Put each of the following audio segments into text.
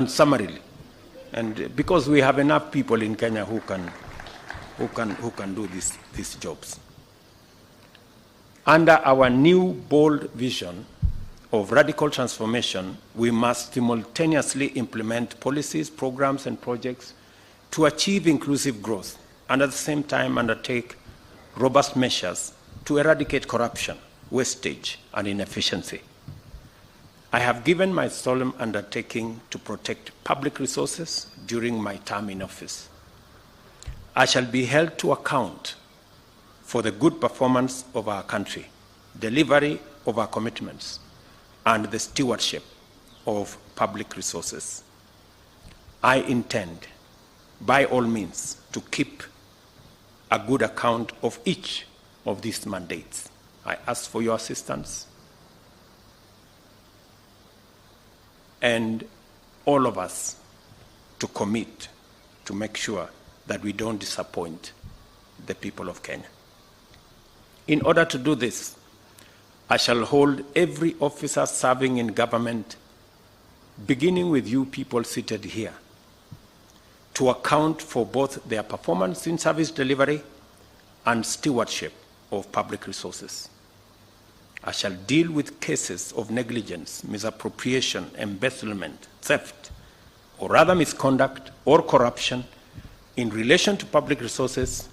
summarily, and because we have enough people in Kenya who can do these jobs. Under our new bold vision of radical transformation, we must simultaneously implement policies, programs, and projects to achieve inclusive growth, and at the same time undertake robust measures to eradicate corruption, wastage, and inefficiency. I have given my solemn undertaking to protect public resources during my term in office. I shall be held to account for the good performance of our country, delivery of our commitments, and the stewardship of public resources. I intend, by all means, to keep a good account of each of these mandates. I ask for your assistance, and all of us to commit to make sure that we don't disappoint the people of Kenya. In order to do this, I shall hold every officer serving in government, beginning with you people seated here, to account for both their performance in service delivery and stewardship of public resources. I shall deal with cases of negligence, misappropriation, embezzlement, theft, or other misconduct or corruption in relation to public resources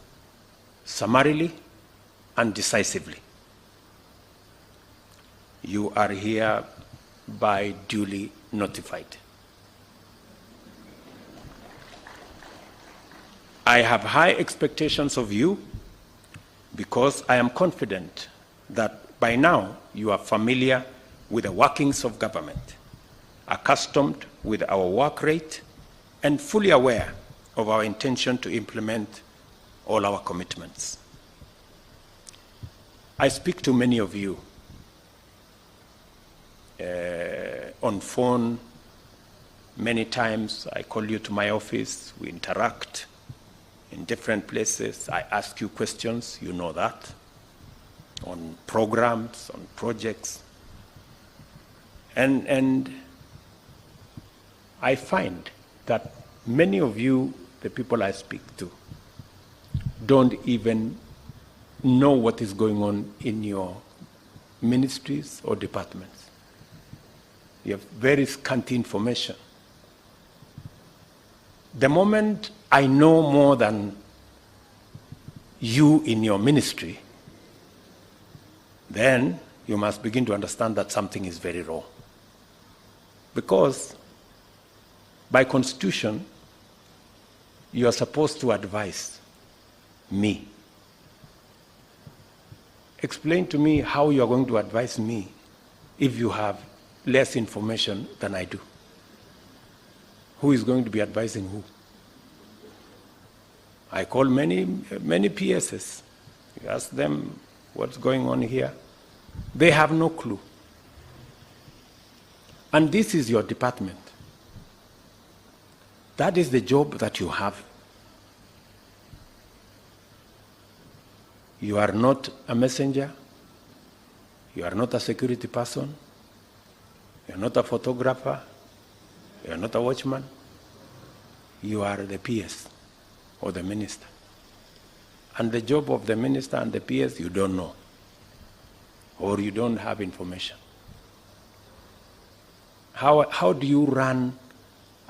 summarily and decisively. You are hereby duly notified. I have high expectations of you because I am confident that by now you are familiar with the workings of government, accustomed with our work rate, and fully aware of our intention to implement all our commitments. I speak to many of you on phone. Many times I call you to my office, we interact in different places. I ask you questions, you know that, on programs, on projects. And I find that many of you, the people I speak to, don't even know what is going on in your ministries or departments. You have very scanty information. The moment I know more than you in your ministry, then you must begin to understand that something is very wrong. Because by constitution, you are supposed to advise me. Explain to me how you are going to advise me if you have less information than I do. Who is going to be advising who? I call many PSs. You ask them what's going on here. They have no clue. And this is your department. That is the job that you have. You are not a messenger. You are not a security person. You are not a photographer. You are not a watchman. You are the PS or the minister. And the job of the minister and the PS you don't know, or you don't have information. How do you run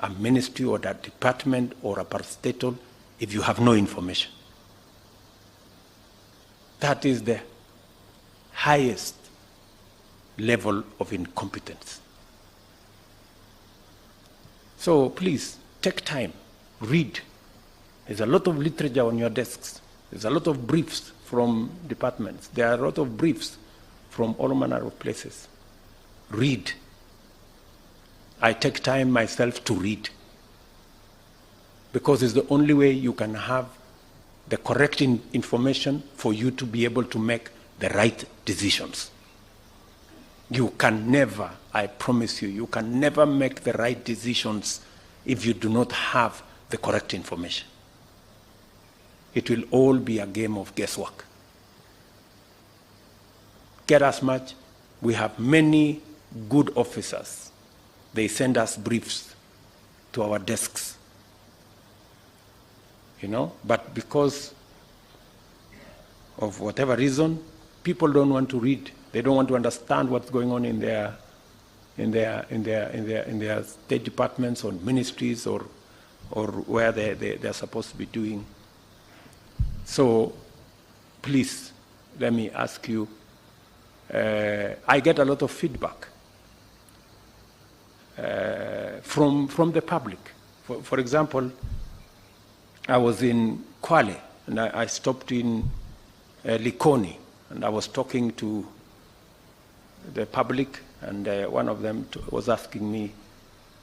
a ministry or a department or a parastatal if you have no information? That is the highest level of incompetence. So please, take time, read. There's a lot of literature on your desks. There's a lot of briefs from departments. There are a lot of briefs from all manner of places. Read. I take time myself to read, because it's the only way you can have the correct information for you to be able to make the right decisions. You can never, I promise you, you can never make the right decisions if you do not have the correct information. It will all be a game of guesswork. Get as much. We have many good officers. They send us briefs to our desks. But because of whatever reason, people don't want to read. They don't want to understand what's going on in their state departments or ministries or where they're supposed to be doing. So please, let me ask you, I get a lot of feedback from the public. For example, I was in Kwale, and I stopped in Likoni, and I was talking to the public, and one of them was asking me,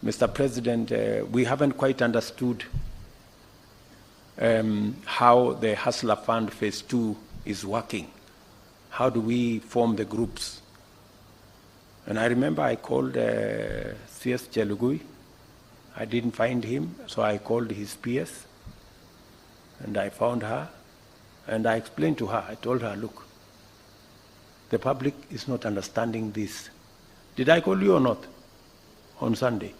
Mr. President, we haven't quite understood how the Hustler Fund Phase 2 is working. How do we form the groups? And I remember I called CS Chelugui. I didn't find him, so I called his PS, and I found her, and I explained to her, I told her, look, the public is not understanding this. Did I call you or not on Sunday?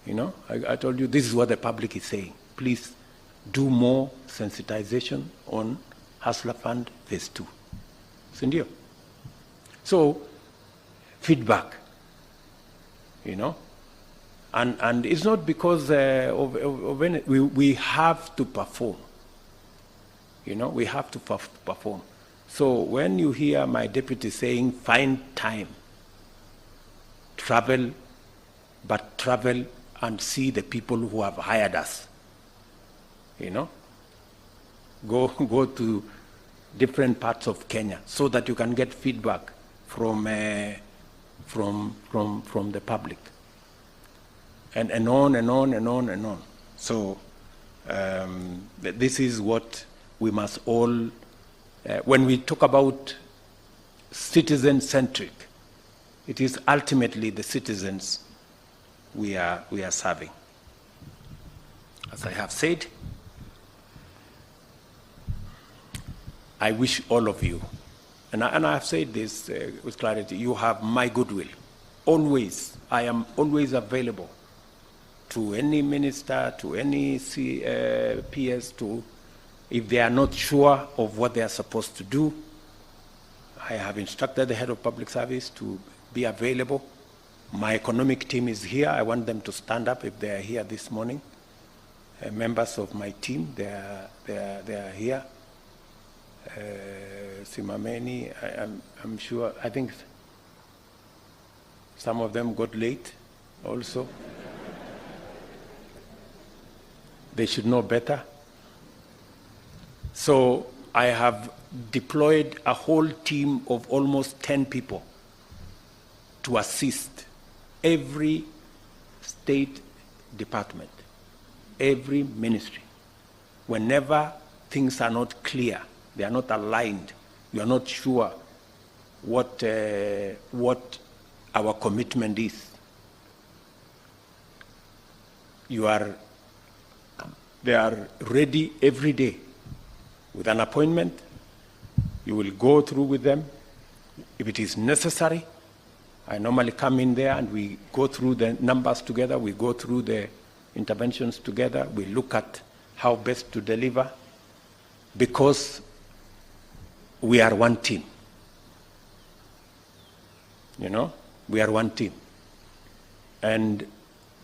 I told you this is what the public is saying. Please do more sensitization on Hustler Fund Phase 2. Sindio? So, feedback, and it's not because of any, we have to perform. We have to perform. So when you hear my deputy saying, find time, travel, but travel and see the people who have hired us, go to different parts of Kenya so that you can get feedback from the public, and on and on and on and on. So this is what we must all, when we talk about citizen-centric, it is ultimately the citizens we are serving. As I have said, I wish all of you, and I have said this with clarity, you have my goodwill. Always, I am always available to any minister, to any PS, if they are not sure of what they are supposed to do. I have instructed the head of public service to be available. My economic team is here. I want them to stand up if they are here this morning. Members of my team, they are here. Simameni, I'm sure, I think some of them got late also. They should know better. So I have deployed a whole team of almost 10 people to assist every state department, every ministry. Whenever things are not clear, they are not aligned, you are not sure what our commitment is, they are ready every day with an appointment. You will go through with them. If it is necessary, I normally come in there and we go through the numbers together, we go through the interventions together, we look at how best to deliver, because we are one team. We are one team. And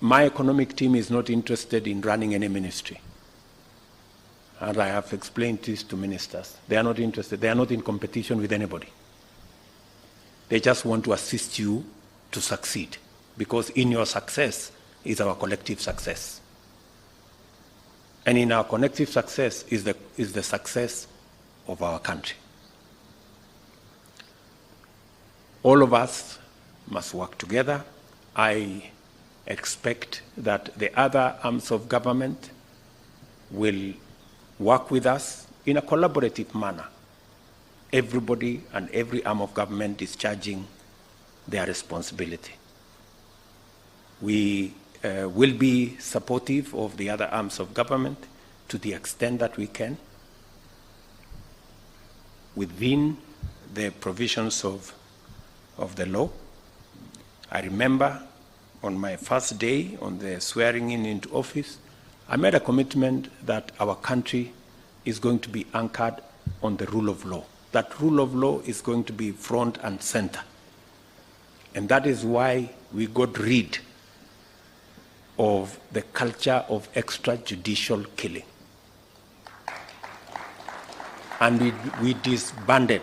my economic team is not interested in running any ministry. And I have explained this to ministers. They are not interested. They are not in competition with anybody. They just want to assist you to succeed, because in your success is our collective success. And in our collective success is the success of our country. All of us must work together. I expect that the other arms of government will work with us in a collaborative manner. Everybody and every arm of government is discharging their responsibility. We will be supportive of the other arms of government to the extent that we can, within the provisions of the law. I remember on my first day, on the swearing in into office, I made a commitment that our country is going to be anchored on the rule of law. That rule of law is going to be front and center. And that is why we got rid of the culture of extrajudicial killing. And we disbanded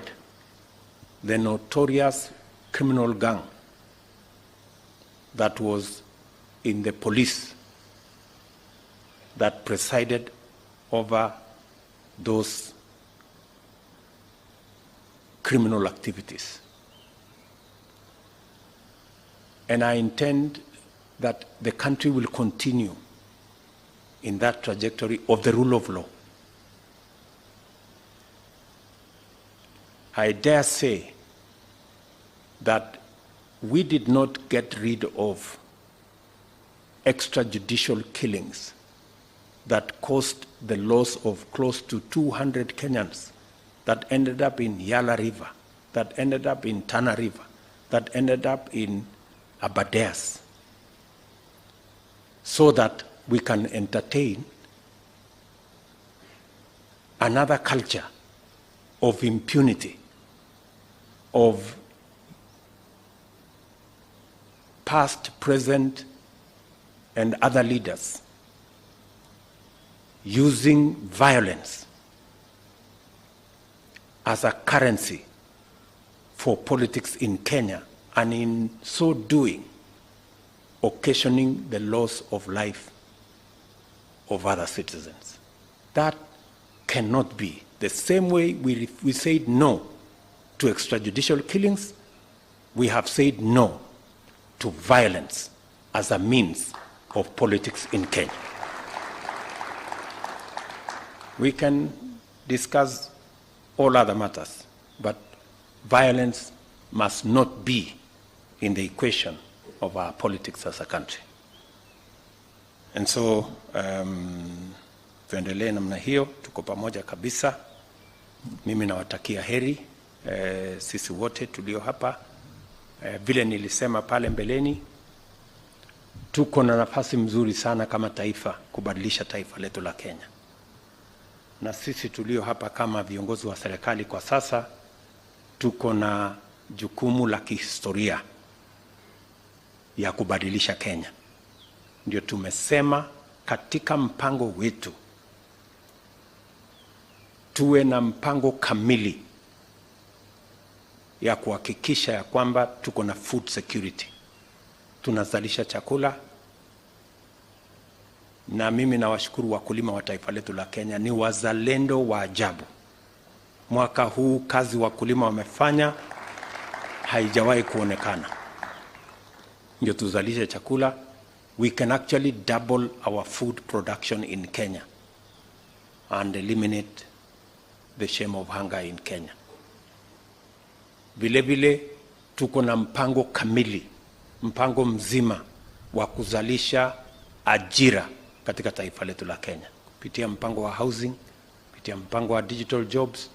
the notorious criminal gang that was in the police that presided over those criminal activities. And I intend that the country will continue in that trajectory of the rule of law. I dare say that we did not get rid of extrajudicial killings that caused the loss of close to 200 Kenyans, that ended up in Yala River, that ended up in Tana River, that ended up in Abadeas, so that we can entertain another culture of impunity, of past, present, and other leaders using violence as a currency for politics in Kenya, and in so doing, occasioning the loss of life of other citizens. That cannot be. The same way we said no to extrajudicial killings, we have said no to violence as a means of politics in Kenya. We can discuss all other matters, but violence must not be in the equation of our politics as a country. And so, tuendelee namna hiyo, tuko pamoja kabisa. Mimi nawatakia heri sisi wote tulio hapa. Vile nilisema pale mbeleni, tuko na nafasi mzuri sana kama taifa kubadilisha taifa letu la Kenya. Na sisi tulio hapa kama viongozi wa serikali kwa sasa, tuko na jukumu la kihistoria ya kubadilisha Kenya. Ndio tumesema katika mpango wetu tuwe na mpango kamili ya kuhakikisha ya kwamba tuko na food security, tunazalisha chakula. Na mimi nawashukuru wakulima wa taifa letu la Kenya, ni wazalendo wa ajabu. Mwaka huu kazi wakulima wamefanya haijawahi kuonekana. Ndio tuzalishe chakula. We can actually double our food production in Kenya and eliminate the shame of hunger in Kenya. Vile vile tuko na mpango kamili, mpango mzima wa kuzalisha ajira katika taifa letu la Kenya, kupitia mpango wa housing, kupitia mpango wa digital jobs,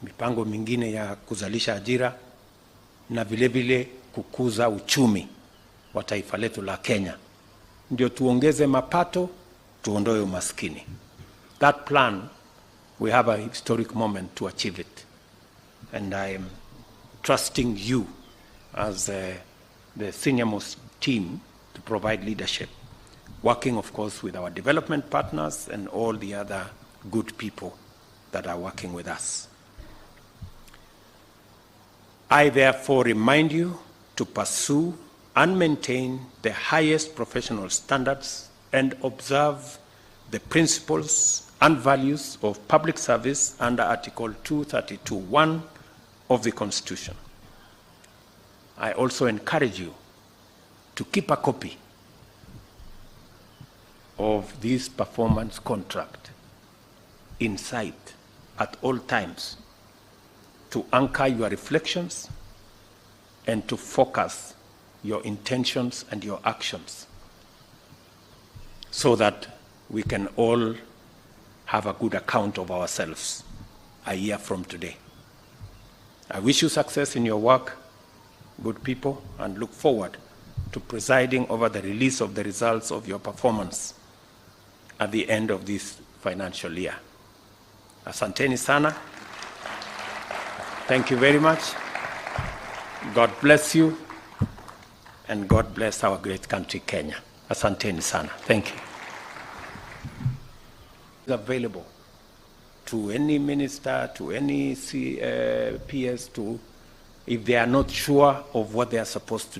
mipango mingine ya kuzalisha ajira, na vile vile kukuza uchumi wa taifa letu la Kenya. Ndio tuongeze mapato, tuondoe umaskini. That plan, we have a historic moment to achieve it. And I am trusting you as the senior most team to provide leadership, working of course with our development partners and all the other good people that are working with us. I therefore remind you to pursue and maintain the highest professional standards and observe the principles and values of public service under Article 232(1) of the Constitution. I also encourage you to keep a copy of this performance contract in sight at all times, to anchor your reflections and to focus your intentions and your actions, so that we can all have a good account of ourselves a year from today. I wish you success in your work, good people, and look forward to presiding over the release of the results of your performance at the end of this financial year. Asanteni sana. Thank you very much. God bless you, and God bless our great country, Kenya. Asanteni sana. Thank you. Available to any minister, to any PS, if they are not sure of what they are supposed to do.